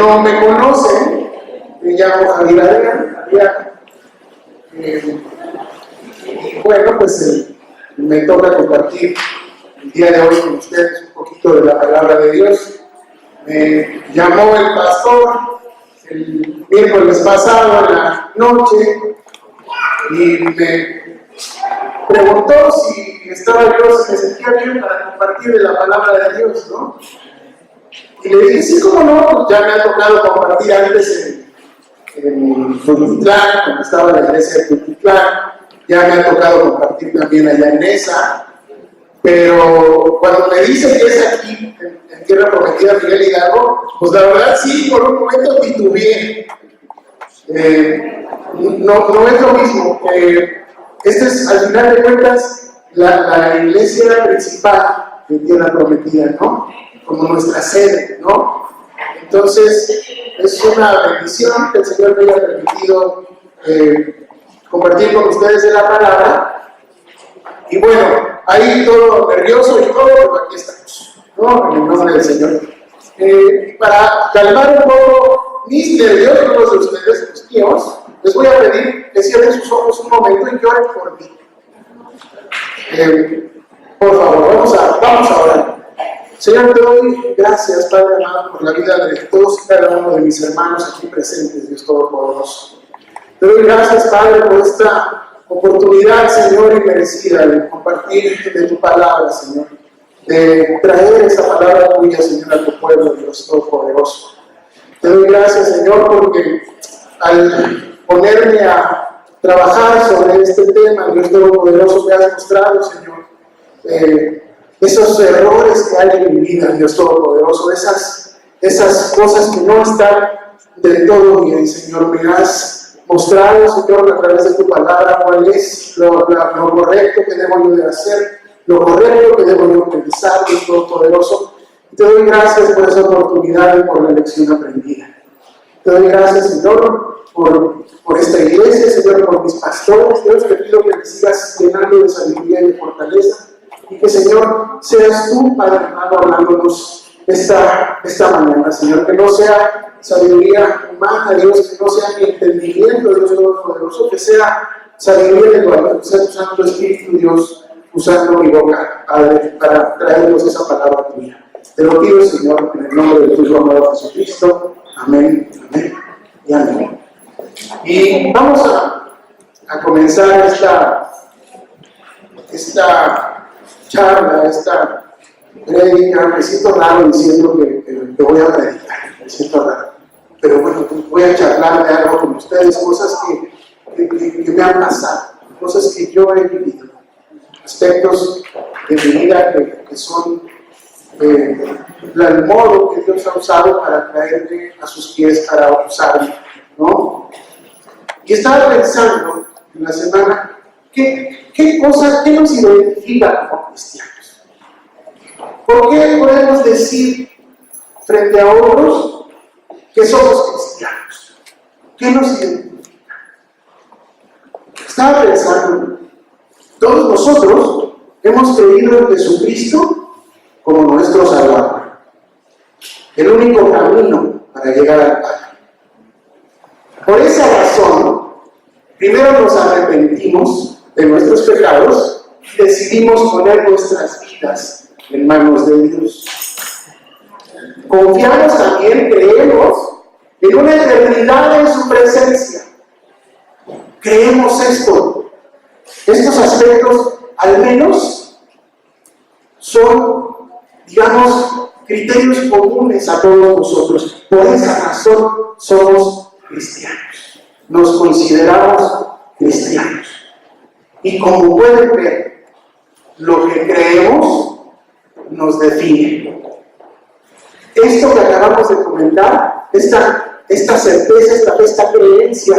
no me conocen, me llamo Javier Adrián. Bueno, pues me toca compartir el día de hoy con ustedes un poquito de la palabra de Dios. Me llamó el pastor el miércoles pasado en la noche y me preguntó si estaba yo, si me sentía bien para compartir de la palabra de Dios, ¿no? Y le dije, sí, cómo no, pues ya me ha tocado compartir antes en Tultitlán, cuando estaba en la iglesia de Tultitlán, ya me ha tocado compartir también allá en esa, pero cuando me dice que es aquí, en Tierra Prometida, Miguel Hidalgo, pues la verdad sí, por un momento titubeé. No es lo mismo. Esta es, al final de cuentas, la iglesia principal de Tierra Prometida, ¿no? Como nuestra sede, ¿no? Entonces, es una bendición que el Señor me haya permitido compartir con ustedes de la palabra. Y bueno, ahí todo nervioso y todo, pero aquí estamos, ¿no? En el nombre del Señor. Para calmar un poco mis nervios, no los de ustedes, los míos, les voy a pedir que cierren sus ojos un momento y que oren por mí. Por favor, vamos a orar. Señor, te doy gracias, Padre amado, por la vida de todos y cada uno de mis hermanos aquí presentes, Dios Todopoderoso. Te doy gracias, Padre, por esta oportunidad, Señor, inmerecida de compartir de tu palabra, Señor, de traer esa palabra tuya, Señor, a tu pueblo, Dios Todopoderoso. Te doy gracias, Señor, porque al ponerme a trabajar sobre este tema, Dios Todopoderoso, me has mostrado, Señor, esos errores que hay en mi vida, Dios Todopoderoso, esas cosas que no están del todo bien, Señor, me has mostrado, Señor, a través de tu palabra, cuál es lo correcto que debo yo de hacer, lo correcto que debo yo pensar, Dios Todopoderoso. Y te doy gracias por esa oportunidad y por la lección aprendida. Te doy gracias, Señor, por esta iglesia, Señor, por mis pastores. Dios, te pido que me sigas llenando de sabiduría y de fortaleza. Y que, Señor, seas tú, Padre amado, hablándonos esta mañana, Señor, que no sea sabiduría humana, Dios, que no sea mi entendimiento, Dios Todopoderoso, que sea sabiduría de tu alma, que sea tu Santo Espíritu, Dios, usando mi boca, Padre, para traernos esa palabra tuya. Te lo pido, Señor, en el nombre de tu Hijo amado Jesucristo. Amén, amén y amén. Y vamos a comenzar esta charla, esta prédica. Me siento raro diciendo que voy a predicar, me siento raro, pero bueno, voy a charlar de algo con ustedes, cosas que me han pasado, cosas que yo he vivido, aspectos de mi vida que son el modo que Dios ha usado para traerme a sus pies, para usarme, ¿no? Y estaba pensando en la semana, ¿qué nos identifica como cristianos? ¿Por qué podemos decir frente a otros que somos cristianos? ¿Qué nos identifica? Estaba pensando, todos nosotros hemos creído en Jesucristo como nuestro Salvador, el único camino para llegar al Padre. Por esa razón, primero nos arrepentimos de nuestros pecados y decidimos poner nuestras vidas en manos de Dios. Confiamos también, creemos en una eternidad en su presencia. Creemos estos aspectos, al menos, son, digamos, criterios comunes a todos nosotros. Por esa razón somos cristianos. Nos consideramos cristianos. Y como pueden ver, lo que creemos nos define. Esto que acabamos de comentar, esta certeza, esta creencia,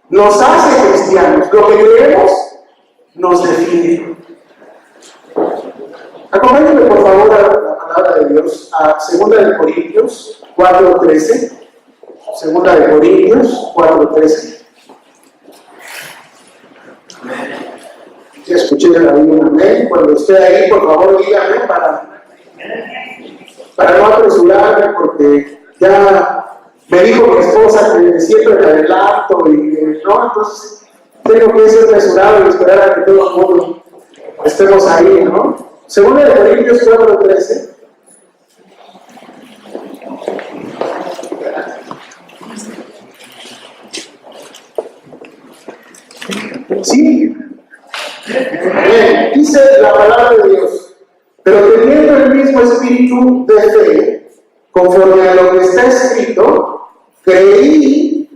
nos hace cristianos. Lo que creemos nos define. Acompáñenme por favor a la palabra de Dios, a 2 de Corintios 4:13. 2 de Corintios 4:13. Ya escuché la Biblia, amén. Cuando esté ahí, por favor, dígame para no apresurarme, porque ya Me dijo mi esposa que siempre me adelanto y que no, entonces tengo que ser mesurado y esperar a que todo el mundo estemos ahí, ¿no? Según el Corintios 4:13. Sí, bien, dice la palabra de Dios, pero teniendo el mismo espíritu de fe, conforme a lo que está escrito, creí,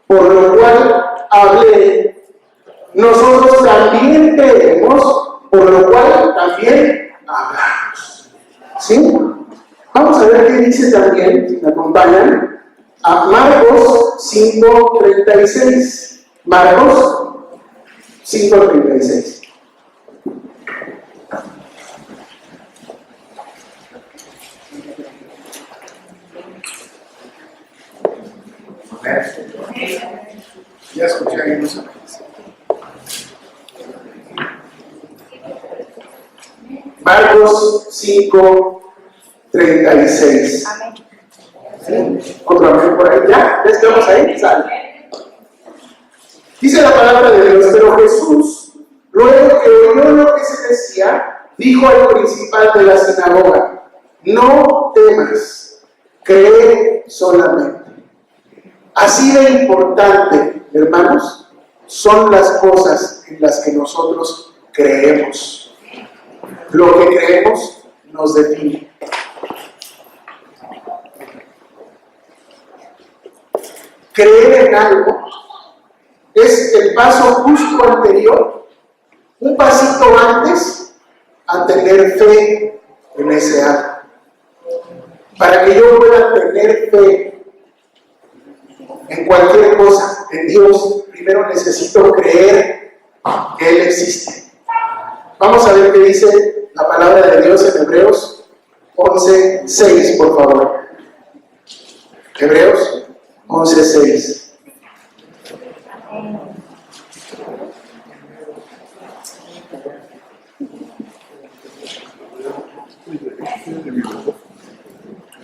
por lo cual hablé. Nosotros también creemos, por lo cual también hablamos. ¿Sí? Vamos a ver qué dice también, si me acompañan, a Marcos 5:36. Marcos 5:36. Ya escuché ahí los amigos. Marcos 5:36. Otro amén por ahí. ¿Ya? ¿Estamos ahí? Sale. Dice la palabra de Dios, pero Jesús, luego que oyó lo que se decía, dijo al principal de la sinagoga: no temas, cree solamente. Así de importante, hermanos, son las cosas en las que nosotros creemos. Lo que creemos nos define. Creer en algo es el paso justo anterior, un pasito antes a tener fe en ese algo. Para que yo pueda tener fe en cualquier cosa, en Dios, primero necesito creer que Él existe. Vamos a ver qué dice la palabra de Dios en Hebreos 11:6, por favor. Hebreos 11:6.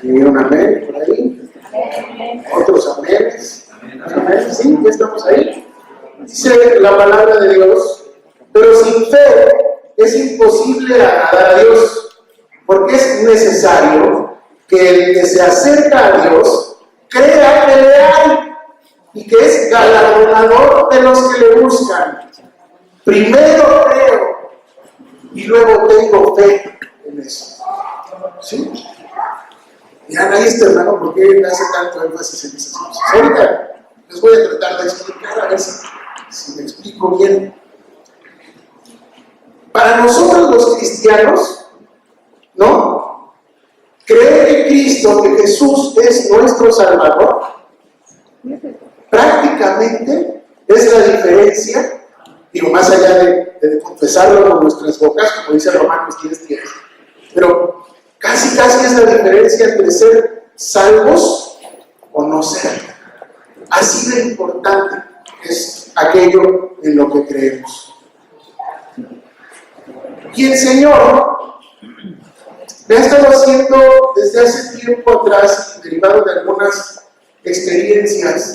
¿Y un amén por ahí? Otros amenes. Amén. Sí, ya estamos ahí. Dice la palabra de Dios, pero sin fe es imposible agradar a Dios, porque es necesario que el que se acerca a Dios crea que le hay y que es galardonador de los que le buscan. Primero creo y luego tengo fe en eso. ¿Sí? Miren ahí este hermano, ¿por qué hace tanto énfasis en esas cosas? Ahorita les voy a tratar de explicar, a ver si me explico bien. Para nosotros los cristianos, ¿no? Creer que Cristo, que Jesús es nuestro Salvador, prácticamente es la diferencia, digo, más allá de confesarlo con nuestras bocas, como dice Romanos 10:10, pero casi es la diferencia entre ser salvos o no ser. Así de importante es aquello en lo que creemos. Y el Señor me ha estado haciendo desde hace tiempo atrás, derivado de algunas experiencias,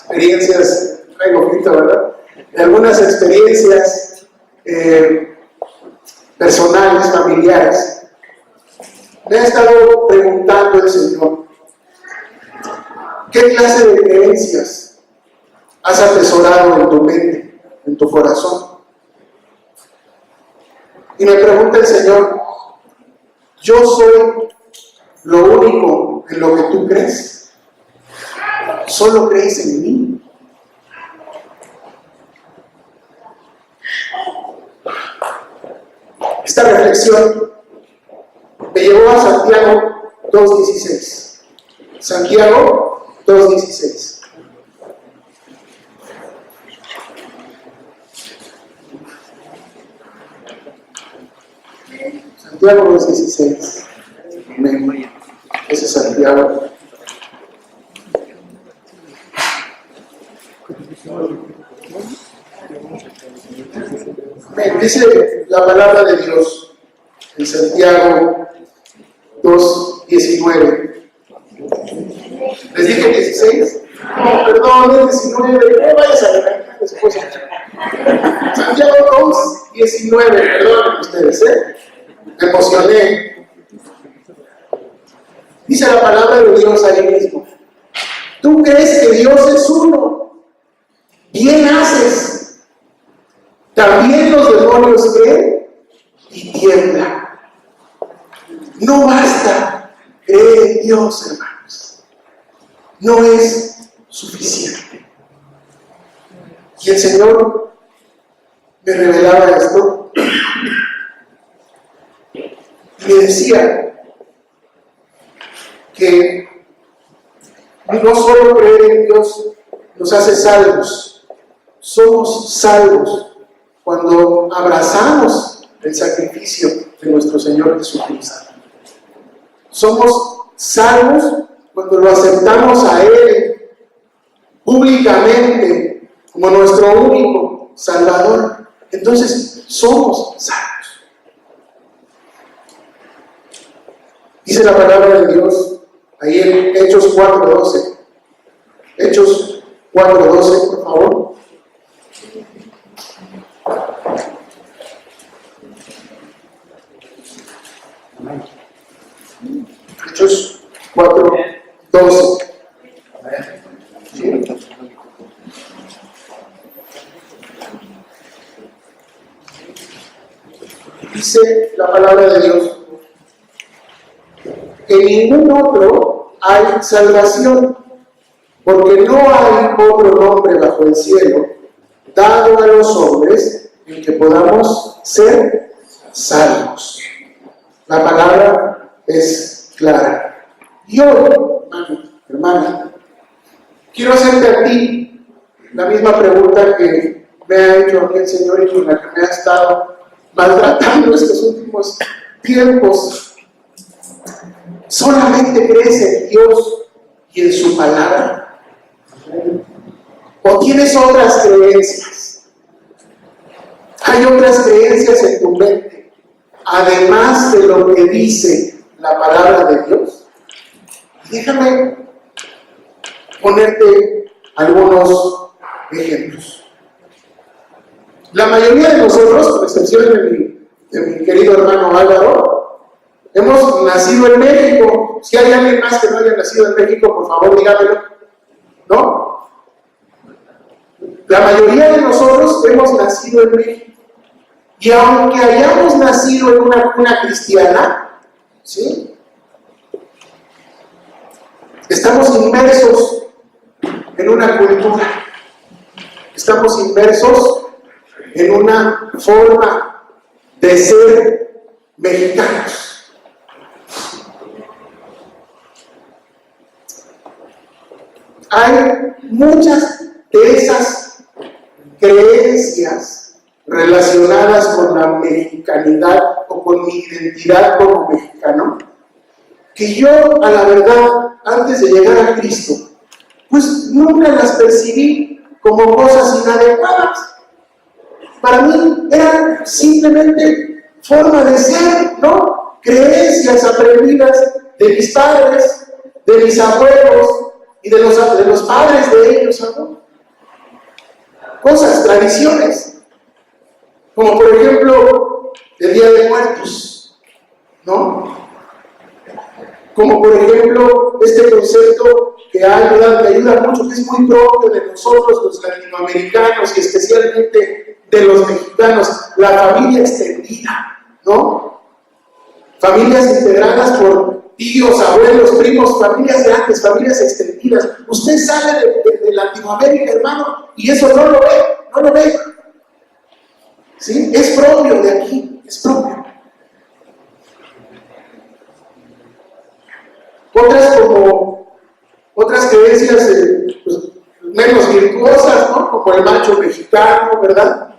traigo grito, ¿verdad? De algunas experiencias personales, familiares. Me ha estado preguntando el Señor, ¿qué clase de creencias has atesorado en tu mente, en tu corazón? Y me pregunta el Señor, ¿yo soy lo único en lo que tú crees? ¿Solo crees en mí? Esta reflexión me llevó a Santiago 2:16. Santiago 2:16. Santiago 2:16. Amén. Ese es Santiago. Amén. Dice la palabra de Dios en Santiago 2:19. ¿Les dije 16? No, perdón, es 19. No vayas a regañar después. Santiago 2, 19. Perdón ustedes, me emocioné. Dice la palabra de Dios ahí mismo. Tú crees que Dios es uno. Bien haces. También los demonios creen y tiemblan. No basta creer en Dios, hermanos. No es suficiente. Y el Señor me revelaba esto y me decía que no solo creer en Dios nos hace salvos, somos salvos cuando abrazamos el sacrificio de nuestro Señor Jesucristo. Somos salvos cuando lo aceptamos a Él públicamente como nuestro único Salvador. Entonces somos salvos. Dice la palabra de Dios ahí en Hechos 4:12. Hechos 4:12, por favor. Hechos 4:12. ¿Sí? Dice la palabra de Dios: en ningún otro hay salvación, porque no hay otro nombre bajo el cielo dado a los hombres en que podamos ser salvos. La palabra es clara. Y hoy, hermano, hermana, quiero hacerte a ti la misma pregunta que me ha hecho a mí el Señor y con la que me ha estado maltratando estos últimos tiempos. ¿Solamente crees en Dios y en su palabra? ¿O tienes otras creencias? ¿Hay otras creencias en tu mente, además de lo que dice la palabra de Dios? Déjame ponerte algunos ejemplos. La mayoría de nosotros, con excepción de mi querido hermano Álvaro, hemos nacido en México. Si hay alguien más que no haya nacido en México, por favor dígamelo. ¿No? La mayoría de nosotros hemos nacido en México. Y aunque hayamos nacido en una cuna cristiana, ¿sí?, estamos inmersos en una cultura. Estamos inmersos en una forma de ser mexicanos. Hay muchas de esas creencias relacionadas con la mexicanidad o con mi identidad como mexicano, que yo, a la verdad, antes de llegar a Cristo, pues nunca las percibí como cosas inadecuadas. Para mí eran simplemente forma de ser, ¿no? Creencias aprendidas de mis padres, de mis abuelos y de los padres de ellos, ¿no? Cosas, tradiciones, como por ejemplo el Día de Muertos, ¿no? Como por ejemplo este concepto que ayuda mucho, que es muy propio de nosotros los latinoamericanos y especialmente de los mexicanos, la familia extendida, ¿no? Familias integradas por tíos, abuelos, primos, familias grandes, familias extendidas. Usted sale de Latinoamérica, hermano, y eso no lo ve. ¿Sí? Es propio de aquí, es propio. Otras creencias pues, menos virtuosas, ¿no? Como el macho mexicano, ¿verdad?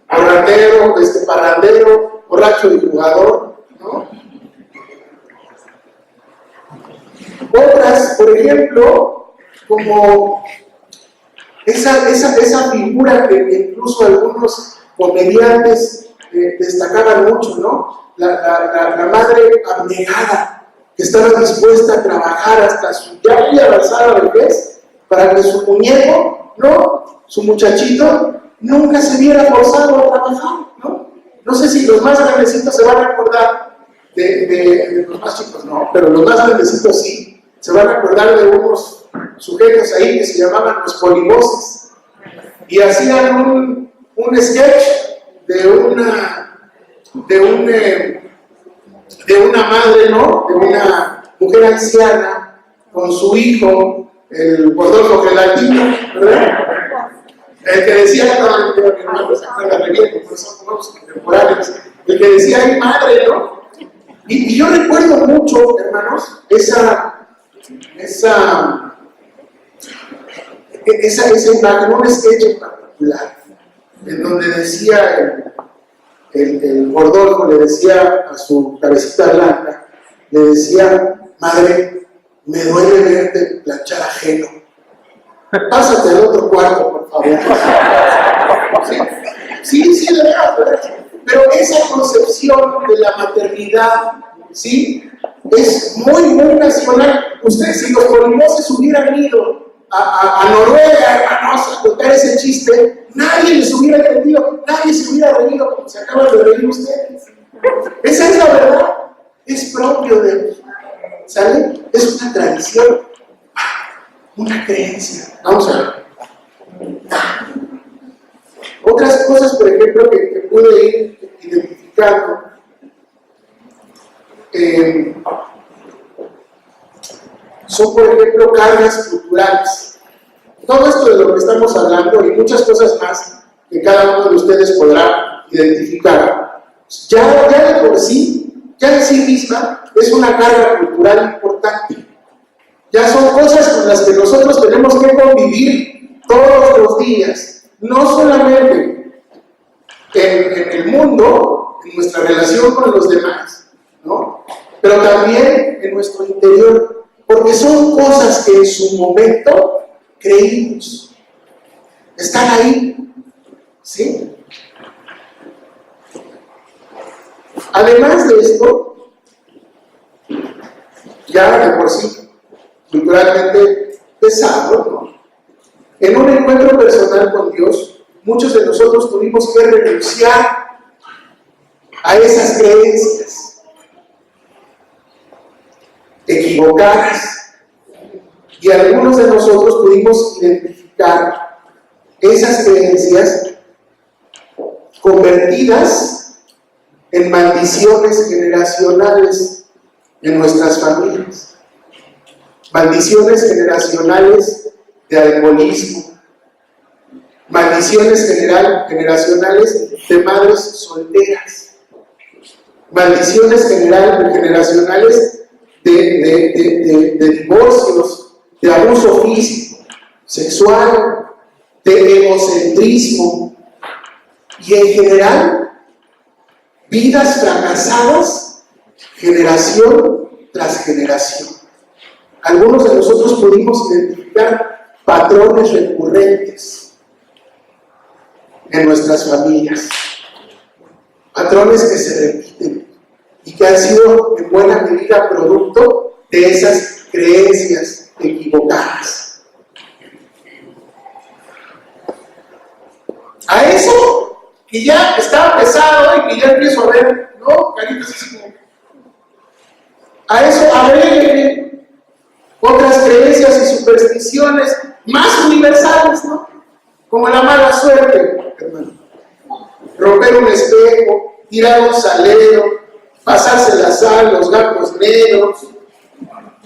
Parrandero, parrandero, borracho y jugador, ¿no? Otras, por ejemplo, como esa figura que incluso algunos comediantes destacaban mucho, ¿no? La madre abnegada, que estaba dispuesta a trabajar hasta su ya muy avanzada vejez para que su muñeco, ¿no? Su muchachito, nunca se viera forzado a trabajar, ¿no? No sé si los más grandecitos se van a acordar de los más chicos, no, pero los más grandecitos sí, se van a acordar de unos sujetos ahí que se llamaban los polivoces y hacían un sketch de una madre, ¿no? De una mujer anciana con su hijo, el Rodolfo Gelatino, ¿verdad? El que decía, no, mi hermano se acuerda re bien, porque son contemporáneos, el que decía, ay madre, ¿no? Y yo recuerdo mucho, hermanos, esa imagen, un sketch en particular, en donde decía el Rodolfo, le decía a su cabecita blanca, le decía, madre, me duele verte planchar ajeno. Pásate al otro cuarto, por favor. Sí, de verdad. Pero esa concepción de la maternidad, ¿sí? Es muy nacional. Ustedes, si los polivoces hubieran ido a Noruega, hermanos, a contar ese chiste, nadie les hubiera entendido, nadie se hubiera reído como se acaban de reír ustedes. Esa es la verdad. Es propio de, ¿sale? Es una tradición, una creencia. Vamos a ver. Otras cosas, por ejemplo, que pude ir identificando, son, por ejemplo, cargas culturales. Todo esto de lo que estamos hablando y muchas cosas más que cada uno de ustedes podrá identificar, ya de por sí, ya en sí misma, es una carga cultural importante. Ya son cosas con las que nosotros tenemos que convivir todos los días, no solamente en el mundo, en nuestra relación con los demás, ¿no? Pero también en nuestro interior, porque son cosas que en su momento creímos, están ahí, ¿sí? Además de esto, ya de por sí, culturalmente pesado, ¿no? En un encuentro personal con Dios, muchos de nosotros tuvimos que renunciar a esas creencias equivocadas. Y algunos de nosotros pudimos identificar esas creencias convertidas en maldiciones generacionales en nuestras familias. Maldiciones generacionales de alcoholismo. Maldiciones generacionales de madres solteras. Maldiciones generacionales de divorcios, de abuso físico, sexual, de egocentrismo y en general vidas fracasadas generación tras generación. Algunos de nosotros pudimos identificar patrones recurrentes en nuestras familias, patrones que se repiten y que han sido en buena medida producto de esas creencias equivocadas. A eso que ya está pesado y que ya empiezo a ver, ¿no? Caritas así como. A eso agreguen otras creencias y supersticiones más universales, ¿no? Como la mala suerte, hermano. Romper un espejo, tirar un salero, pasarse la sal, los gatos negros,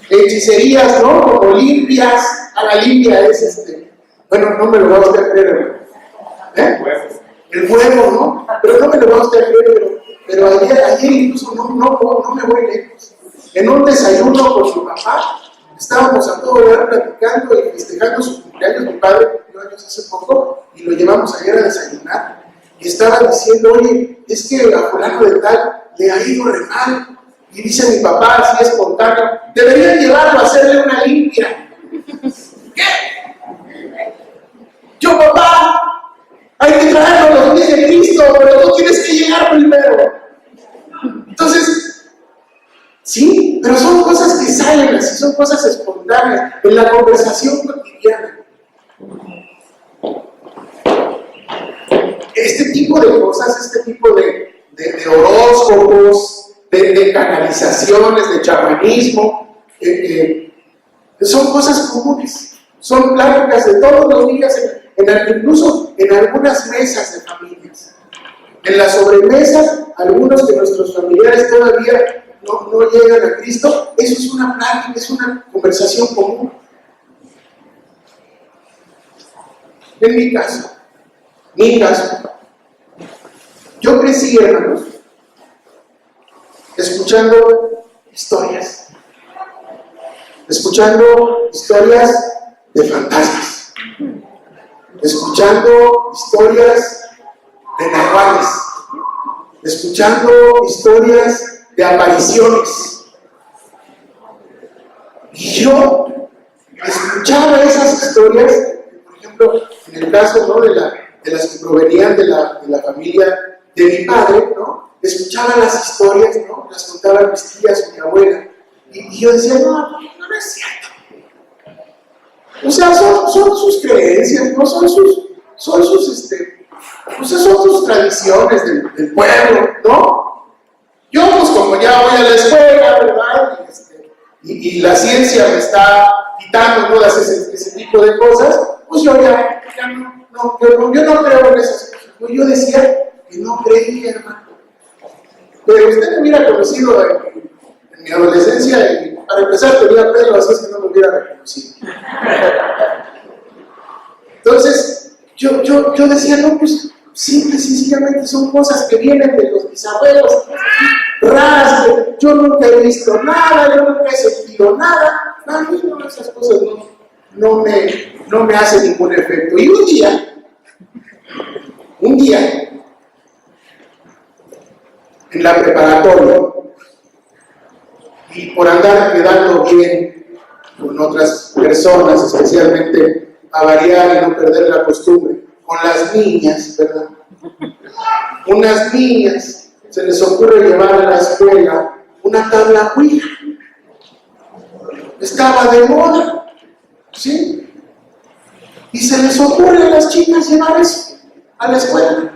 hechicerías, ¿no? Como limpias. A la limpia es bueno, no me lo va a usted creer, ¿eh? El huevo, ¿no? Pero no me lo va a usted creer, pero ayer incluso no me voy lejos. En un desayuno con su papá, estábamos a todo dar platicando y festejando su cumpleaños. Mi padre cumplió años hace poco y lo llevamos ayer a desayunar. Y estaba diciendo, oye, es que a fulano de tal le ha ido re mal. Y dice mi papá, así espontáneo, deberían llevarlo a hacerle una limpia. ¿Qué? Yo, papá, hay que traerlo a los pies de Cristo, pero tú tienes que llegar primero. Entonces, sí, Pero son cosas que salen así, son cosas espontáneas, en la conversación cotidiana. Este tipo de cosas, este tipo de horóscopos, de canalizaciones, de chamanismo, son cosas comunes, son pláticas de todos los días, incluso en algunas mesas de familias. En las sobremesas, algunos de nuestros familiares todavía no llegan a Cristo, eso es una plática, es una conversación común. En mi caso, yo crecí, hermanos, escuchando historias de fantasmas, escuchando historias de nahuales, escuchando historias de apariciones. Y yo escuchaba esas historias, por ejemplo, en el caso, ¿no?, de las que provenían de la familia de mi padre, ¿no? Escuchaba las historias, ¿no? Las contaban mis tías o mi abuela. Y yo decía, no es cierto. O sea, son sus creencias, ¿no? Son sus tradiciones del pueblo, ¿no? Yo, pues como ya voy a la escuela, ¿verdad? Y la ciencia me está quitando todas ese tipo de cosas, pues yo ya no creo en esas cosas. Pues yo decía que no creía, hermano. Pero usted me hubiera conocido en mi adolescencia, y para empezar tenía pelo, así es que no me hubiera reconocido. Entonces, yo decía, no, pues simple y sencillamente son cosas que vienen de los bisabuelos, raras, yo nunca he visto nada, yo nunca he sentido nada. A mí no, esas cosas no me hacen ningún efecto. Y un día, en la preparatoria, y por andar quedando bien con otras personas, especialmente a variar y no perder la costumbre, con las niñas, ¿verdad? Unas niñas se les ocurre llevar a la escuela una tabla Ouija. Estaba de moda, ¿sí? Y se les ocurre a las chicas llevar eso a la escuela.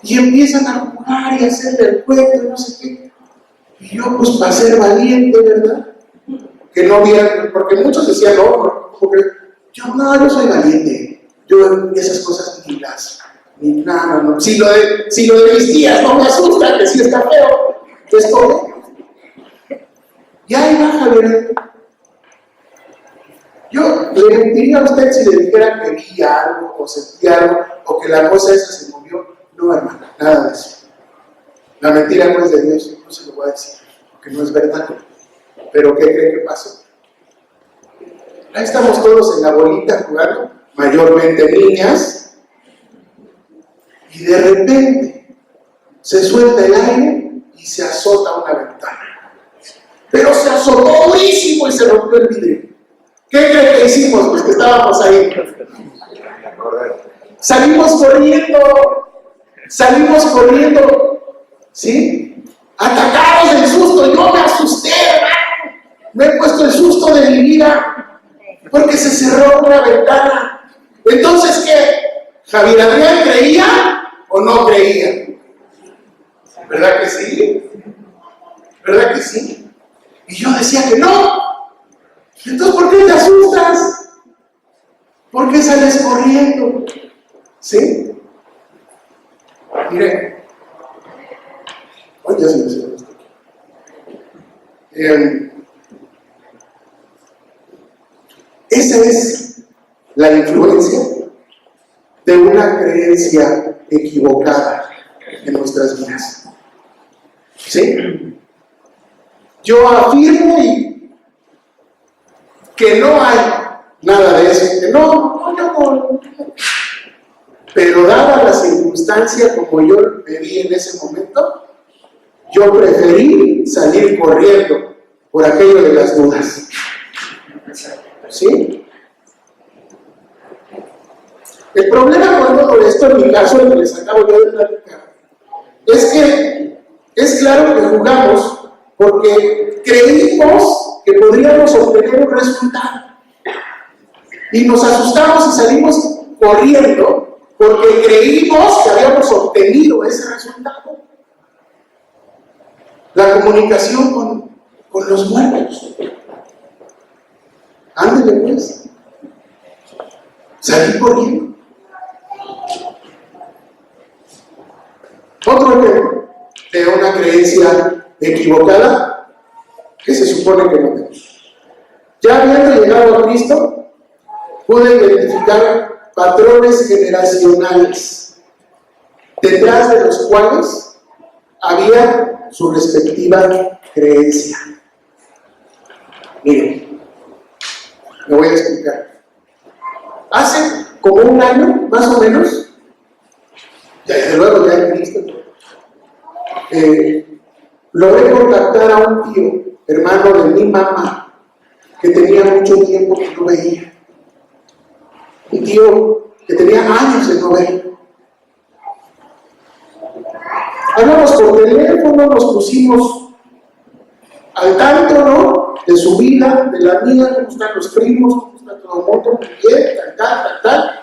Y empiezan a jugar y a hacerle el cuento y no sé qué. Y yo, pues, para ser valiente, ¿verdad? Que no vieran, porque muchos decían, no, porque yo soy valiente. Yo esas cosas ni nada, no. Si lo de mis tías no me asusta, que sí está feo, es todo. Y ahí va Javier. Yo le mentiría a usted si le dijera que vi algo o sentí algo o que la cosa esa se movió. No, hermana, nada de eso. La mentira no es de Dios, no se lo voy a decir, porque no es verdad. Pero ¿qué cree que pasó? Ahí estamos todos en la bolita jugando, mayormente niñas, y de repente se suelta el aire y se azota una ventana. Pero se azotó durísimo y se rompió el vidrio. ¿Qué cree que hicimos? Pues que estábamos ahí. Salimos corriendo, ¿sí? Atacados del susto. Yo me asusté, hermano. Me he puesto el susto de mi vida porque se cerró una ventana. Entonces, ¿qué? ¿Javier Adrián creía o no creía? ¿Verdad que sí? ¿Verdad que sí? Y yo decía que no. Entonces, ¿por qué te asustas? ¿Por qué sales corriendo? ¿Sí? Mire, hoy ya se me hizo esto. Esa es la influencia de una creencia equivocada en nuestras vidas. ¿Sí? Yo afirmo que no hay nada de eso, que no. Pero dada la circunstancia como yo me vi en ese momento, yo preferí salir corriendo por aquello de las dudas. ¿Sí? El problema con todo esto, en mi caso, el que les acabo de platicar, es que es claro que jugamos porque creímos que podríamos obtener un resultado. Y nos asustamos y salimos corriendo porque creímos que habíamos obtenido ese resultado. La comunicación con los muertos. Ándale pues. Salí corriendo. Otro ejemplo de una creencia equivocada que se supone que no tenemos. Ya habiendo llegado a Cristo, pude identificar patrones generacionales detrás de los cuales había su respectiva creencia. Miren, me voy a explicar. Hace como un año, más o menos, ya desde luego ya en Cristo, logré contactar a un tío, hermano de mi mamá, que tenía mucho tiempo que no veía. Un tío que tenía años de no ver. Hablamos por teléfono, nos pusimos al tanto, ¿no? De su vida, de la mía, cómo están los primos, cómo está todo el mundo, bien, tal.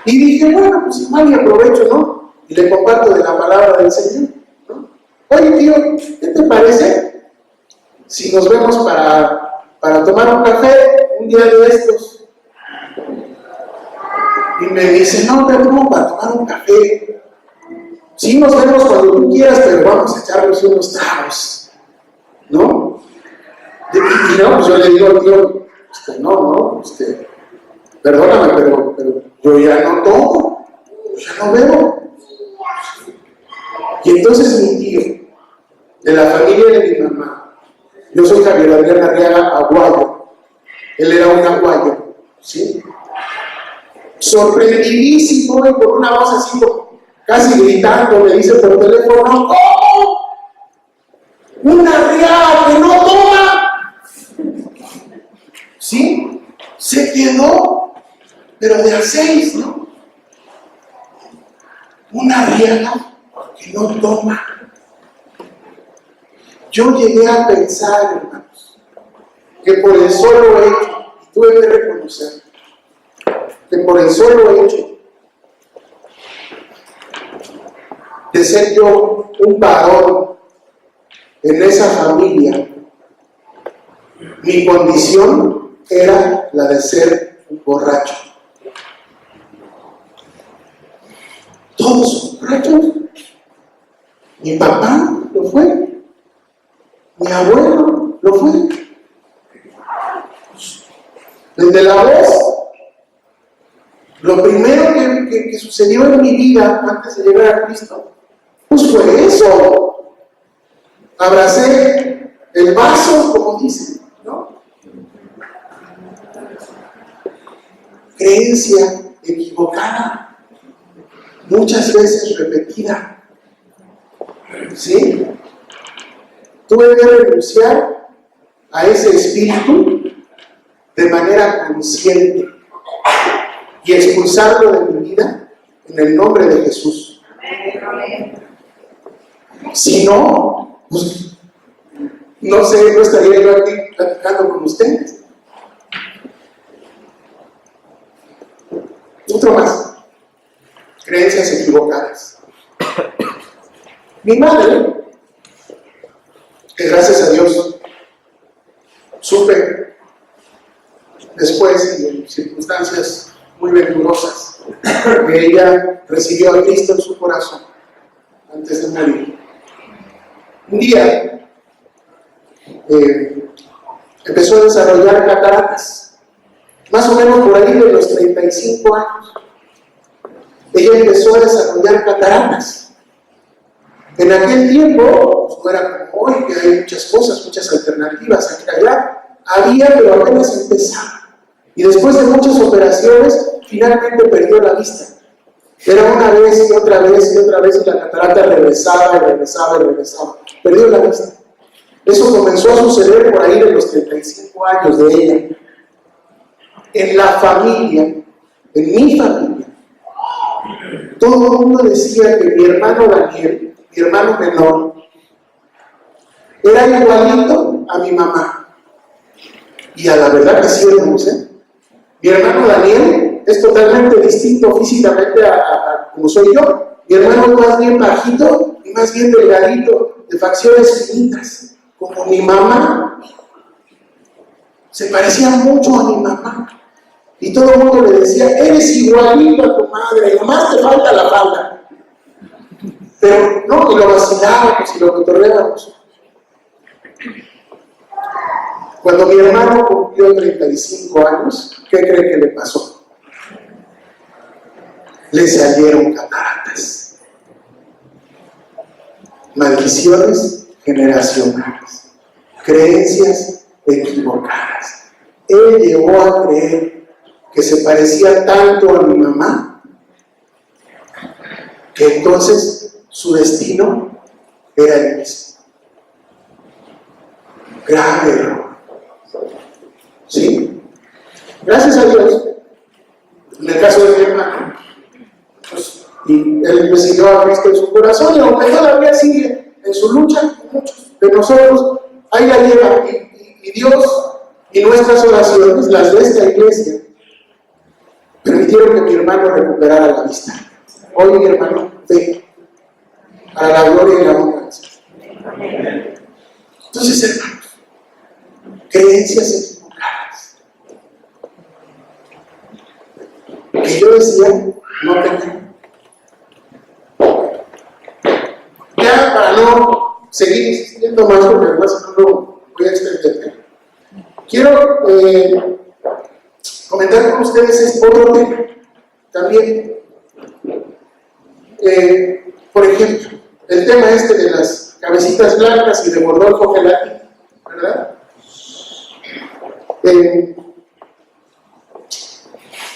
Y dije, bueno, pues igual y aprovecho, ¿no? Y le comparto de la palabra del Señor, ¿no? Oye, tío, ¿qué te parece si nos vemos para tomar un café un día de estos? Y me dice, no, pero ¿cómo para tomar un café? Sí, nos vemos cuando tú quieras, pero vamos a echarnos unos tragos, ¿no? Y no, pues yo le digo, tío, perdóname, pero yo ya no tomo, yo ya no bebo. Y entonces mi tío, de la familia de mi mamá, yo soy Javier Adrián Arriaga Aguayo, él era un aguayo, ¿sí? Sorprendidísimo y con una voz así, casi gritando, me dice por teléfono, ¿cómo? ¡Una Arriaga que no toma! ¿Sí? Se quedó, pero de a 6, ¿no? Una Arriaga que no toma. Yo llegué a pensar, hermanos, que por el solo hecho, y tuve que reconocer, que por el solo hecho de ser yo un varón en esa familia, mi condición era la de ser un borracho. Todos son borrachos. Mi papá lo fue. Mi abuelo lo fue. Desde la voz, lo primero que sucedió en mi vida antes de llegar a Cristo, pues fue eso. Abracé el vaso, como dicen, ¿no? Creencia equivocada, muchas veces repetida. ¿Sí? Tuve que renunciar a ese espíritu de manera consciente y expulsarlo de mi vida en el nombre de Jesús. Si no, pues, no sé, no estaría yo aquí platicando con ustedes. Otro más. Creencias equivocadas. Mi madre, que gracias a Dios supe después y en circunstancias muy venturosas que ella recibió a Cristo en su corazón antes de morir. Un día empezó a desarrollar cataratas, más o menos por ahí de los 35 años. Ella empezó a desarrollar cataratas. En aquel tiempo, pues no era como hoy, que hay muchas cosas, muchas alternativas aquí y allá. Había, pero apenas empezaba. Y después de muchas operaciones, finalmente perdió la vista. Era una vez y otra vez y otra vez, y la catarata regresaba y regresaba y regresaba. Perdió la vista. Eso comenzó a suceder por ahí de los 35 años de ella. En la familia, en mi familia, todo el mundo decía que mi hermano Daniel, mi hermano menor, era igualito a mi mamá. Y a la verdad que sí, hermanos, Mi hermano Daniel es totalmente distinto físicamente a como soy yo. Mi hermano es más bien bajito y más bien delgadito, de facciones finitas, como mi mamá. Se parecía mucho a mi mamá. Y todo el mundo le decía, eres igualito a tu madre, nomás te falta la falda. Pero no, y lo vacilábamos y lo cotorreábamos. Cuando mi hermano cumplió 35 años, ¿qué cree que le pasó? Le salieron cataratas. Maldiciones generacionales. Creencias equivocadas. Él llegó a creer que se parecía tanto a mi mamá, que entonces su destino era el mismo. Grave error. ¿Sí? Gracias a Dios, en el caso de mi hermano, pues, y él recibió a Cristo en su corazón, y aunque todavía sigue en su lucha, muchos de nosotros, ahí la lleva, y Dios y nuestras oraciones, las de esta iglesia, permitieron que mi hermano recuperara la vista. Hoy mi hermano ve para la gloria y la honra. Entonces, hermanos, creencias equivocadas que yo decía no tenía. Ya para no seguir insistiendo más, porque además no lo voy a extender, quiero comentar con ustedes otro tema también. Por ejemplo, el tema de las cabecitas blancas y de Rodolfo Gelati, ¿verdad?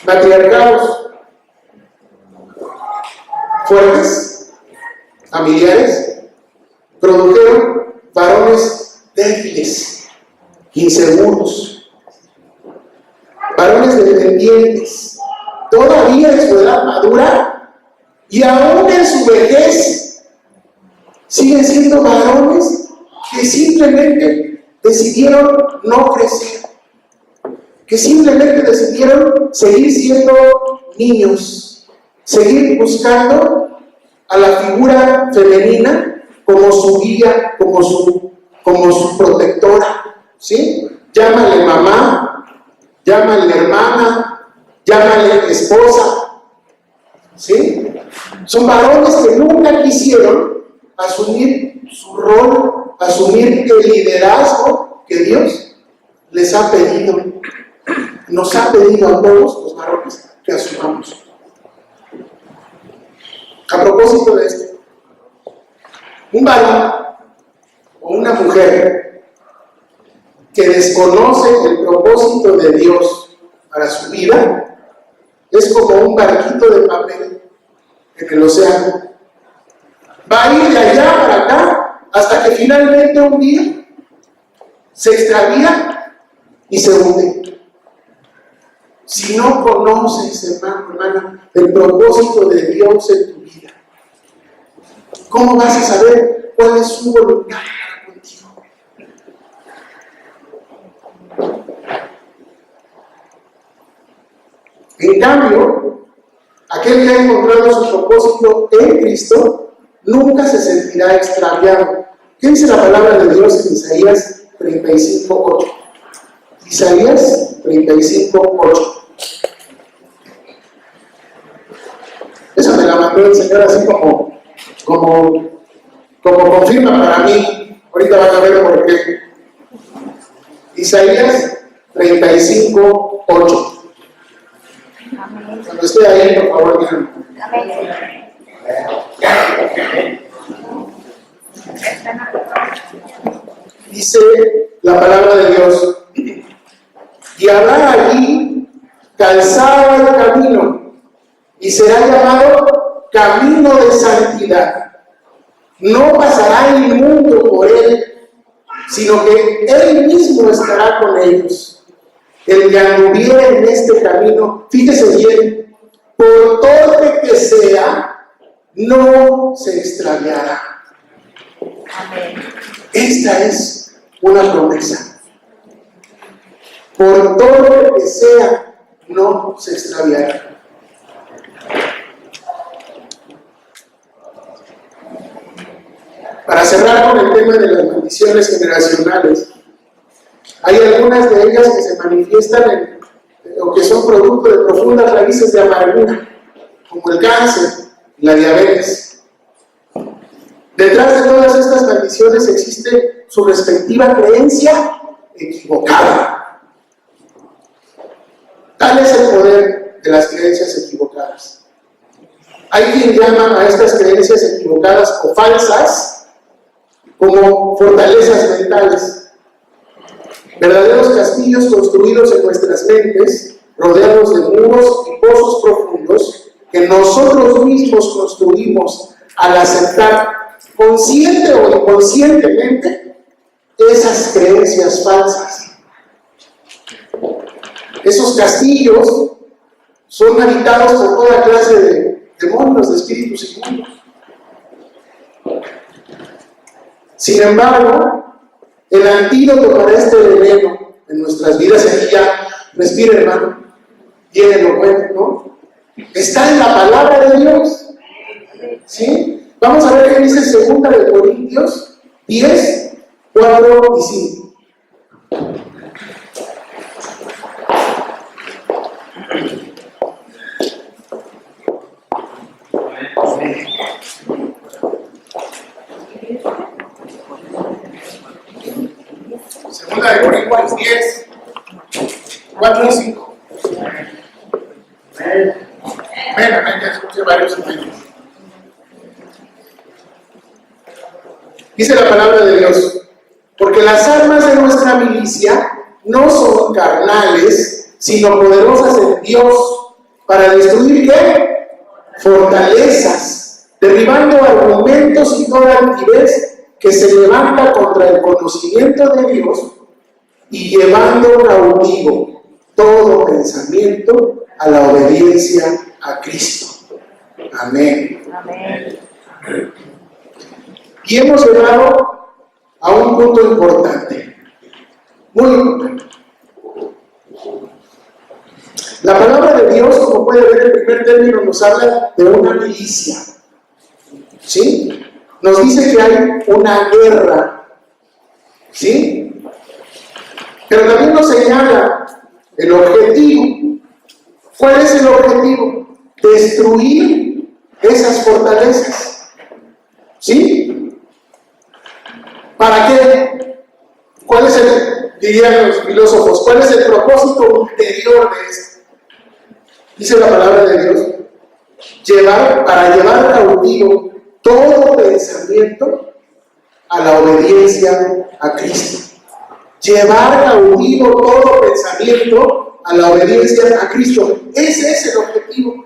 Matriarcados fuertes, familiares, produjeron varones débiles, inseguros, varones dependientes, todavía en su edad madura y aún en su vejez, siguen siendo varones que simplemente decidieron no crecer, que simplemente decidieron seguir siendo niños, seguir buscando a la figura femenina como su guía, como su protectora, ¿sí? Llámale mamá, llámale hermana, llámale esposa, ¿sí? Son varones que nunca quisieron asumir su rol, asumir el liderazgo que Dios les ha pedido. Nos ha pedido a todos los varones que asumamos. A propósito de esto, un varón o una mujer que desconoce el propósito de Dios para su vida es como un barquito de papel en el océano. Va a ir de allá para acá hasta que finalmente un día se extravía y se hunde. Si no conoces, hermana, el propósito de Dios en tu vida, ¿cómo vas a saber cuál es su voluntad para contigo? En cambio, aquel que ha encontrado su propósito en Cristo nunca se sentirá extraviado. ¿Qué dice la palabra de Dios en Isaías 35:8? Isaías 35:8. Esa me la mandó el Señor así como confirma para mí. Ahorita van a ver por qué. Isaías 35:8. Cuando esté ahí, por favor, díganme. Dice la palabra de Dios: y habrá allí calzado el camino, y será llamado camino de santidad. No pasará inmundo por él, sino que él mismo estará con ellos. El que anduviera en este camino, fíjese bien, por torpe que sea, no se extraviará. Amén. Esta es una promesa. Por todo lo que sea, no se extraviará. Para cerrar con el tema de las maldiciones generacionales, hay algunas de ellas que se manifiestan o que son producto de profundas raíces de amargura, como el cáncer y la diabetes. Detrás de todas estas maldiciones existe su respectiva creencia equivocada. Tal es el poder de las creencias equivocadas. Hay quien llama a estas creencias equivocadas o falsas como fortalezas mentales, verdaderos castillos construidos en nuestras mentes, rodeados de muros y pozos profundos que nosotros mismos construimos al aceptar consciente o inconscientemente esas creencias falsas. Esos castillos son habitados por toda clase de demonios, de espíritus inmundos. Sin embargo, el antídoto para este veneno en nuestras vidas, y aquí ya respira, hermano, viene lo bueno, ¿no? Está en la palabra de Dios. ¿Sí? Vamos a ver qué dice 2 de Corintios 10, 4 y 5. Segunda de Corintios 10, 4 y 5. Amén, ya escuché varios amenes. Dice la palabra de Dios: porque las armas de nuestra milicia no son carnales, sino poderosas en Dios, para destruir ¿qué? Fortalezas, derribando argumentos y toda altivez que se levanta contra el conocimiento de Dios, y llevando cautivo todo pensamiento a la obediencia a Cristo. Amén. Amén. Y hemos llegado a un punto importante, muy importante. La palabra de Dios, como puede ver, el primer término nos habla de una milicia. ¿Sí? Nos dice que hay una guerra. ¿Sí? Pero también nos señala el objetivo. ¿Cuál es el objetivo? Destruir esas fortalezas. ¿Sí? ¿Para qué? ¿Cuál es dirían los filósofos, cuál es el propósito ulterior de esto? Dice la palabra de Dios: para llevar cautivo todo pensamiento a la obediencia a Cristo. Llevar cautivo todo pensamiento a la obediencia a Cristo. Ese es el objetivo.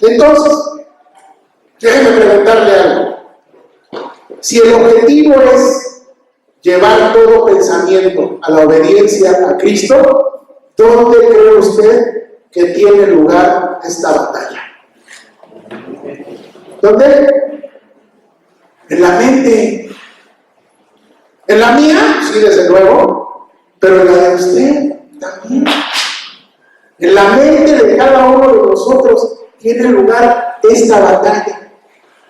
Entonces, déjenme preguntarle algo. Si el objetivo es llevar todo pensamiento a la obediencia a Cristo, ¿dónde cree usted que tiene lugar esta batalla? ¿Dónde? En la mente. En la mía, sí, desde luego, pero en la de usted también. En la mente de cada uno de nosotros tiene lugar esta batalla.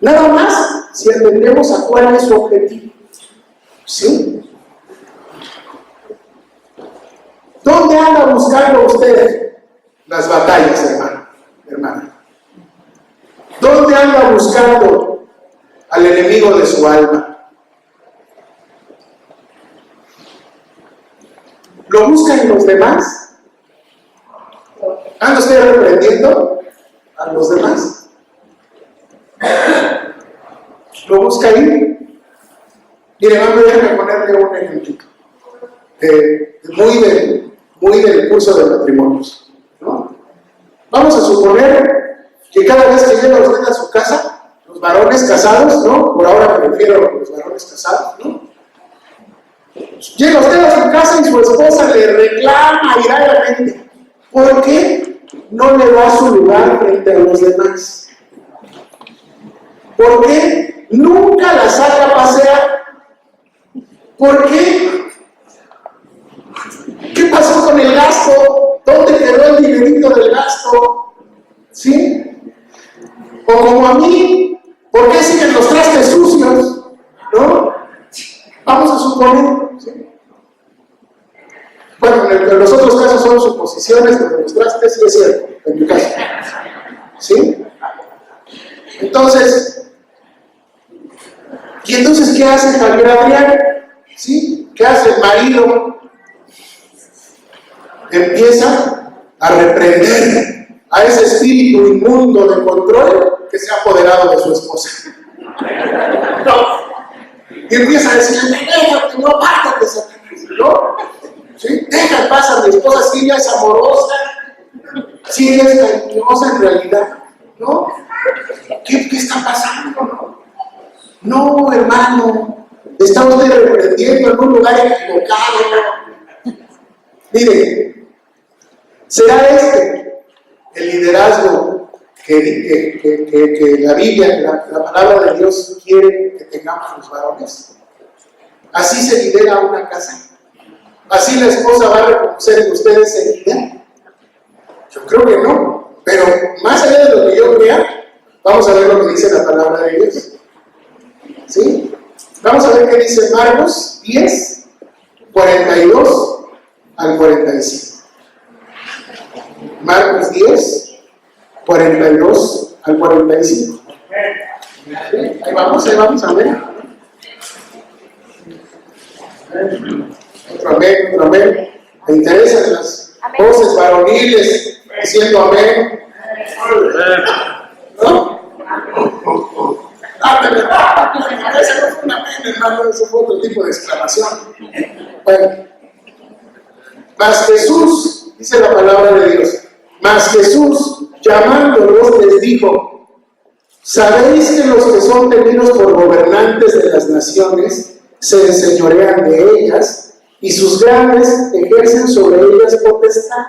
Nada más si entendemos a cuál es su objetivo. ¿Sí? ¿Dónde anda buscando usted las batallas, hermana? ¿Dónde anda buscando al enemigo de su alma? ¿Lo busca en los demás? ¿Anda usted reprendiendo a los demás? ¿Lo busca ahí? Mire, vamos a ponerle un ejemplito. Muy del curso de matrimonios, ¿no? Vamos a suponer que cada vez que llega usted a su casa, los varones casados, ¿no? Por ahora me refiero a los varones casados, ¿no? Llega usted a su casa y su esposa le reclama airadamente. ¿Por qué no le da su lugar frente a los demás? ¿Por qué nunca la saca a pasear. ¿Por qué? ¿Qué pasó con el gasto? ¿Dónde quedó el dinerito del gasto? ¿Sí? O como a mí, ¿por qué siguen los trastes sucios? ¿No? Vamos a suponer, ¿sí? Bueno, en los otros casos son suposiciones, pero los trastes sí es cierto, en mi caso. ¿Sí? Entonces, ¿qué hace Javier Adrián? ¿Sí? ¿Qué hace el marido? Empieza a reprender a ese espíritu inmundo de control que se ha apoderado de su esposa. Y empieza a decirle, déjate, no apártate, Satanás, ¿no? ¿Sí? Deja en paz a mi esposa, si ella es amorosa, si ella es cariñosa en realidad, ¿no? ¿Qué está pasando, no? No, hermano, está usted reprendiendo en un lugar equivocado. Mire, será el liderazgo que la Biblia, que la palabra de Dios quiere que tengamos los varones. Así se lidera una casa. Así la esposa va a reconocer que usted es el líder. Yo creo que no, pero más allá de lo que yo crea, vamos a ver lo que dice la palabra de Dios. ¿Sí? Vamos a ver qué dice Marcos 10, 42 al 45. Marcos 10, 42 al 45. Ahí vamos a ver. Otro amén. ¿Me interesan las voces varoniles diciendo amén? ¿No? Ese no fue un amén, hermano, eso fue otro tipo de exclamación. Bueno, mas Jesús, dice la palabra de Dios, mas Jesús, llamándolos, les dijo: ¿sabéis que los que son tenidos por gobernantes de las naciones se enseñorean de ellas, y sus grandes ejercen sobre ellas potestad?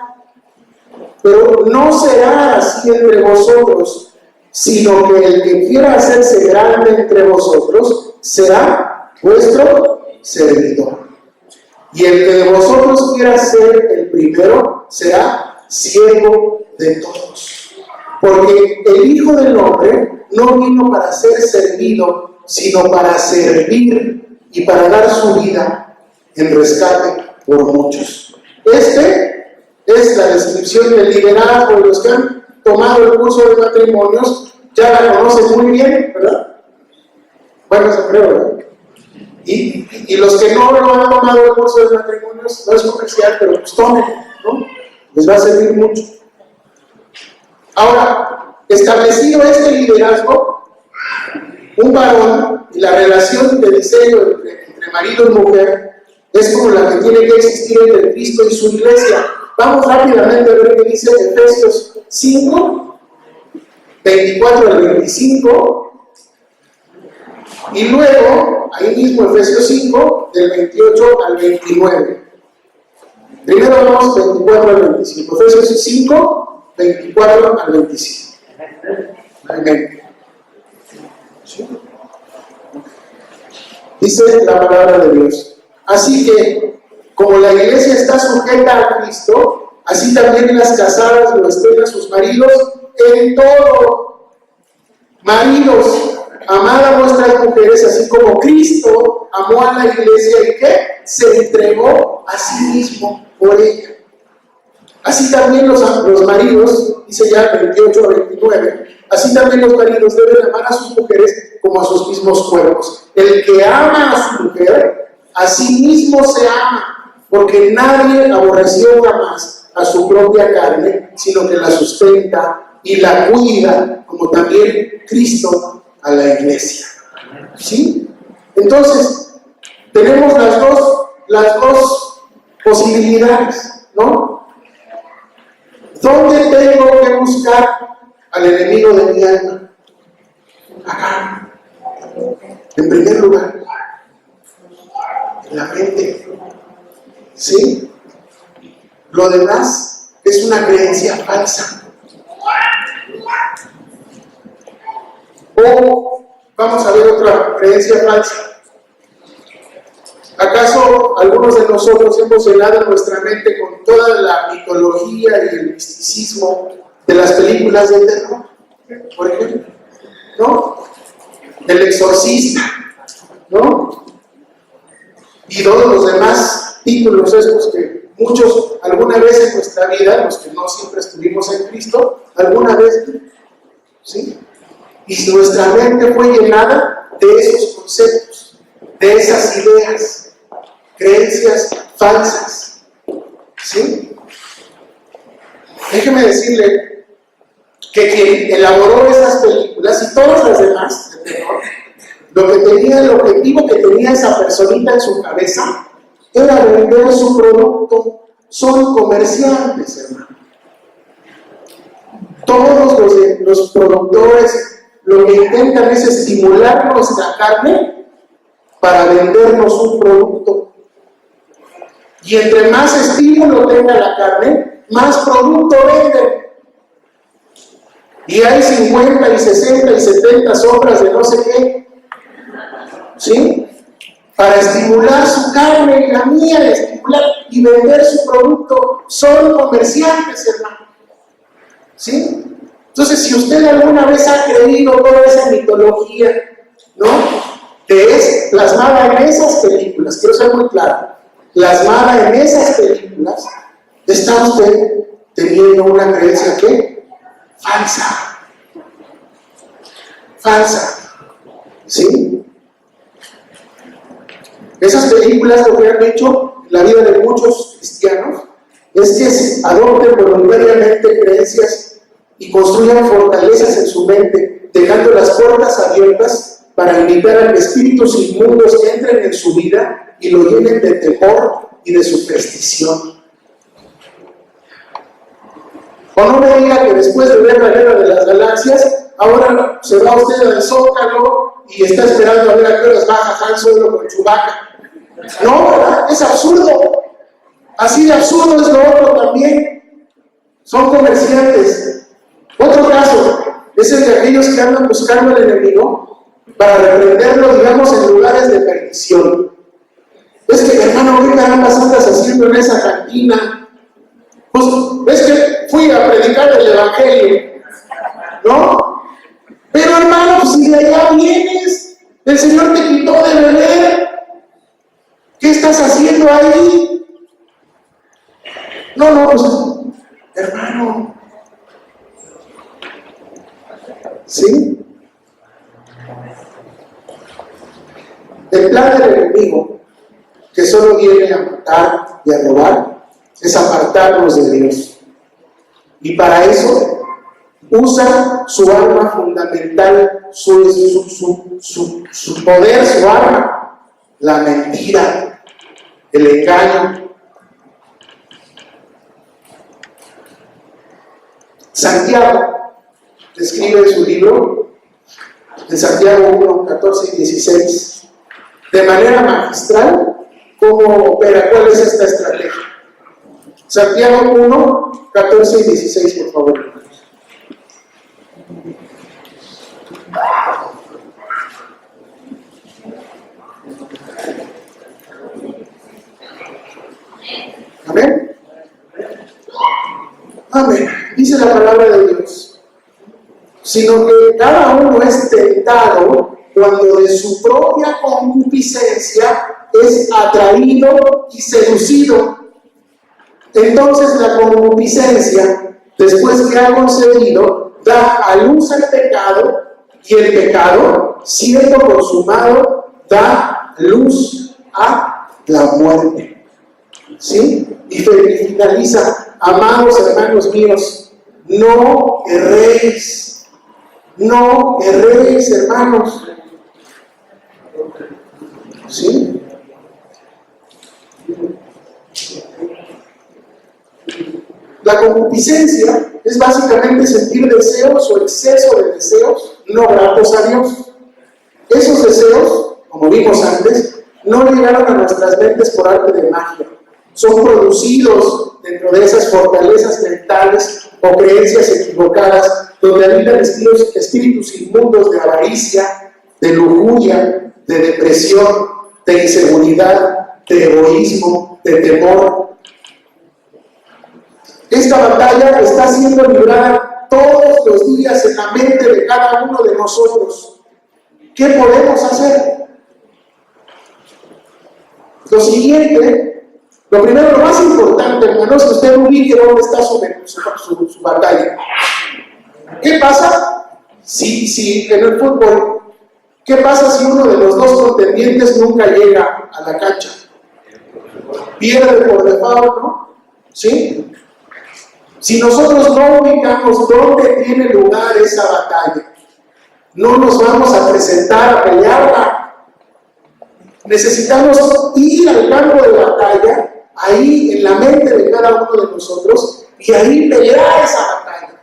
Pero no será así entre vosotros, sino que el que quiera hacerse grande entre vosotros será vuestro servidor. Y el que de vosotros quiera ser el primero será siervo de todos. Porque el Hijo del Hombre no vino para ser servido, sino para servir y para dar su vida en rescate por muchos. Es la descripción del liderazgo. Los que han tomado el curso de matrimonios ya la conocen muy bien, ¿verdad? Bueno, eso creo, ¿verdad? Y los que no lo han tomado el curso de matrimonios, no es comercial, pero pues tomen, ¿no? Les va a servir mucho. Ahora, establecido este liderazgo, un varón y la relación de diseño entre marido y mujer es como la que tiene que existir entre Cristo y su iglesia. Vamos rápidamente a ver qué dice Efesios 5, 24 al 25. Y luego, ahí mismo Efesios 5, del 28 al 29. Primero vamos 24 al 25. Efesios 5, 24 al 25. Amén. ¿Sí? Dice la palabra de Dios: así que, como la iglesia está sujeta a Cristo, así también las casadas lo estén a sus maridos en todo. Maridos, amad a vuestras mujeres, así como Cristo amó a la iglesia y que se entregó a sí mismo por ella. Así también los maridos, dice ya 28 a 29, así también los maridos deben amar a sus mujeres como a sus mismos cuerpos. El que ama a su mujer, a sí mismo se ama, porque nadie aborreció jamás a su propia carne, sino que la sustenta y la cuida, como también Cristo a la iglesia. ¿Sí? Entonces, tenemos las dos posibilidades, ¿no? ¿Dónde tengo que buscar al enemigo de mi alma? Acá. En primer lugar, en la mente. ¿Sí? Lo demás es una creencia falsa. O vamos a ver otra creencia falsa. ¿Acaso algunos de nosotros hemos llenado nuestra mente con toda la mitología y el misticismo de las películas de terror? Por ejemplo, ¿no? El exorcista, ¿no? Y todos los demás títulos estos que muchos alguna vez en nuestra vida, los que no siempre estuvimos en Cristo, alguna vez, ¿sí? Y nuestra mente fue llenada de esos conceptos, de esas ideas, creencias falsas, ¿sí? Déjeme decirle que quien elaboró esas películas y todas las demás de terror, el objetivo que tenía esa personita en su cabeza era vender su producto. Son comerciantes, hermano. Todos los productores lo que intentan es estimular nuestra carne para vendernos un producto. Y entre más estímulo tenga la carne, más producto venden. Y hay 50 y 60 y 70 sombras de no sé qué, ¿sí? Para estimular su carne y la mía, estimular y vender su producto. Son comerciantes, hermano, ¿sí? Entonces, si usted alguna vez ha creído toda esa mitología, ¿no?, que es plasmada en esas películas, quiero ser muy claro, plasmada en esas películas, está usted teniendo una creencia ¿qué? Falsa. Falsa. ¿Sí? Esas películas lo que han hecho en la vida de muchos cristianos es que adopten voluntariamente creencias y construyan fortalezas en su mente, dejando las puertas abiertas para invitar a espíritus inmundos que entren en su vida y lo llenen de temor y de superstición. O no me diga que después de ver la Guerra de las Galaxias, ahora se va usted al Zócalo y está esperando a ver a qué horas baja Han Solo con Chewbacca. No, ¿verdad? Es absurdo. Así de absurdo es lo otro también. Son comerciantes. Otro caso es el de aquellos que andan buscando al enemigo para reprenderlo, digamos, en lugares de perdición. Es que, hermano, ¿qué carambas andas haciendo en esa cantina? Pues es que fui a predicar el evangelio, ¿no? Pero, hermano, pues si de allá vienes, el Señor te quitó de beber. ¿Qué estás haciendo ahí? No, pues, hermano, ¿sí? El plan del enemigo, que solo viene a matar y a robar, es apartarnos de Dios. Y para eso usa su arma fundamental, su poder, su arma, la mentira, el engaño. Santiago escribe en su libro, en Santiago 1, 14 y 16, de manera magistral, cómo opera, cuál es esta estrategia. Santiago 1, 14 y 16, por favor. Amén. Amén. Dice la palabra de Dios, sino que cada uno es tentado cuando de su propia concupiscencia es atraído y seducido. Entonces la concupiscencia, después que ha concebido, da a luz al pecado, y el pecado, siendo consumado, da luz a la muerte. ¿Sí? Y finaliza: amados hermanos míos, no erréis. No erréis, hermanos. ¿Sí? La concupiscencia es básicamente sentir deseos o exceso de deseos no gratos a Dios. Esos deseos, como vimos antes, no llegaron a nuestras mentes por arte de magia. Son producidos dentro de esas fortalezas mentales o creencias equivocadas, donde habitan espíritus inmundos de avaricia, de lujuria, de depresión, de inseguridad, de egoísmo, de temor. Esta batalla está siendo librada todos los días en la mente de cada uno de nosotros. ¿Qué podemos hacer? Lo siguiente, lo primero, lo más importante, hermanos, que usted ubique dónde está su batalla. ¿Qué pasa si en el fútbol, qué pasa si uno de los dos contendientes nunca llega a la cancha? Pierde por default, ¿no? ¿Sí? Si nosotros no ubicamos dónde tiene lugar esa batalla, no nos vamos a presentar a pelearla. Necesitamos ir al campo de batalla, ahí en la mente de cada uno de nosotros, y ahí pelear esa batalla.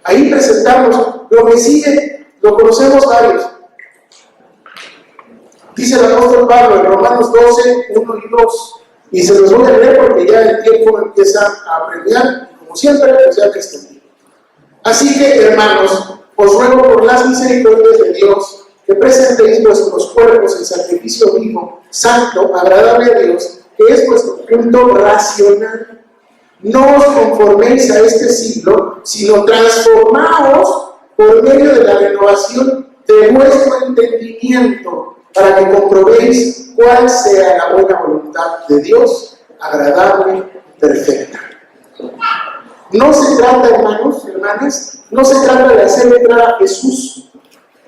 Ahí presentarnos. Lo que sigue, lo conocemos varios. Dice el apóstol Pablo en Romanos 12, 1 y 2. Y se los voy a leer porque ya el tiempo empieza a apremiar. Como siempre, pues ya que extendí. Así que, hermanos, os ruego por las misericordias de Dios que presentéis vuestros cuerpos en sacrificio vivo, santo, agradable a Dios, que es vuestro culto racional. No os conforméis a este siglo, sino transformaos por medio de la renovación de vuestro entendimiento, para que comprobéis cuál sea la buena voluntad de Dios, agradable y perfecta. No se trata, hermanos, hermanas, no se trata de hacer entrar a Jesús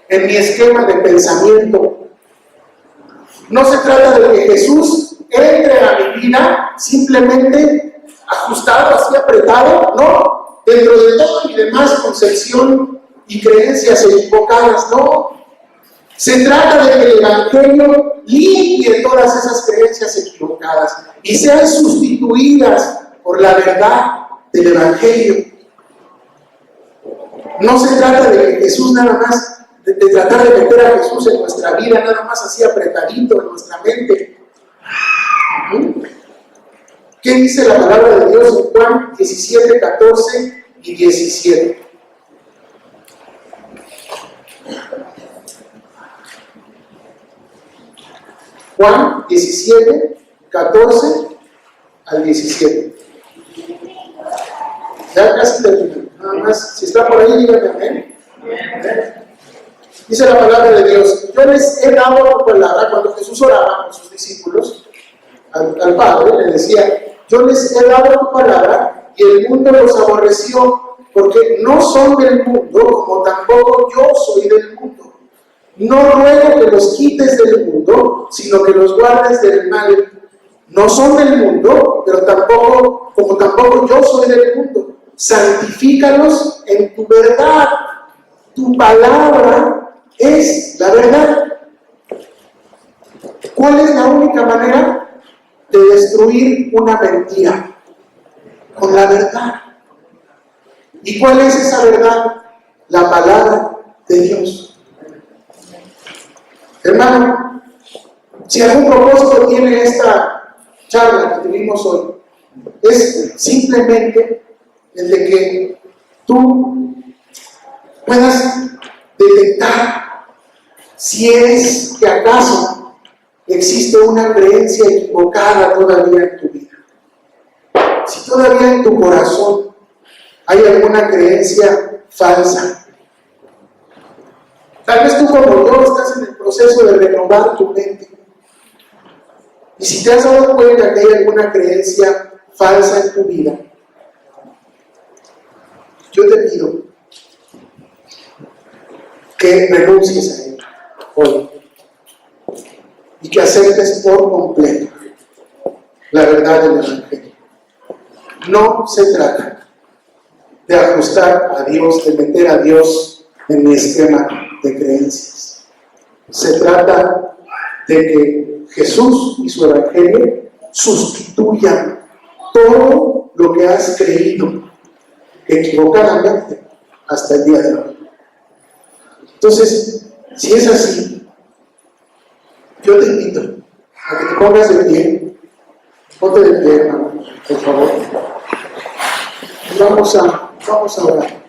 en mi esquema de pensamiento. No se trata de que Jesús entre a mi vida simplemente ajustado, así apretado, no, dentro de toda mi demás concepción y creencias equivocadas, no. Se trata de que el Evangelio limpie todas esas creencias equivocadas y sean sustituidas por la verdad del Evangelio. No se trata de que Jesús nada más, de tratar de meter a Jesús en nuestra vida, nada más así apretadito en nuestra mente. ¿Qué dice la palabra de Dios en Juan 17, 14 y 17? Juan 17, 14 al 17. Ya casi termino. Nada más, si está por ahí, díganme amén. Dice la palabra de Dios: yo les he dado tu palabra. Cuando Jesús oraba con sus discípulos, al Padre le decía: yo les he dado tu palabra y el mundo los aborreció, porque no son del mundo, como tampoco yo soy del mundo. No ruego que los quites del mundo, sino que los guardes del mal. No son del mundo, pero como tampoco yo soy del mundo. Santifícalos en tu verdad. Tu palabra es la verdad. ¿Cuál es la única manera de destruir una mentira? Con la verdad. ¿Y cuál es esa verdad? La palabra de Dios. Hermano, si algún propósito tiene esta charla que tuvimos hoy, es simplemente el de que tú puedas detectar si es que acaso existe una creencia equivocada todavía en tu vida. Si todavía en tu corazón hay alguna creencia falsa. Tal vez tú, como yo, estás en el proceso de renovar tu mente. Y si te has dado cuenta que hay alguna creencia falsa en tu vida, yo te pido que renuncies a ella hoy y que aceptes por completo la verdad del Evangelio. No se trata de ajustar a Dios, de meter a Dios en mi esquema de creencias. Se trata de que Jesús y su Evangelio sustituyan todo lo que has creído equivocadamente hasta el día de hoy. Entonces, si es así, yo te invito a que te pongas de pie. Ponte de pie, hermano, por favor. Vamos a orar.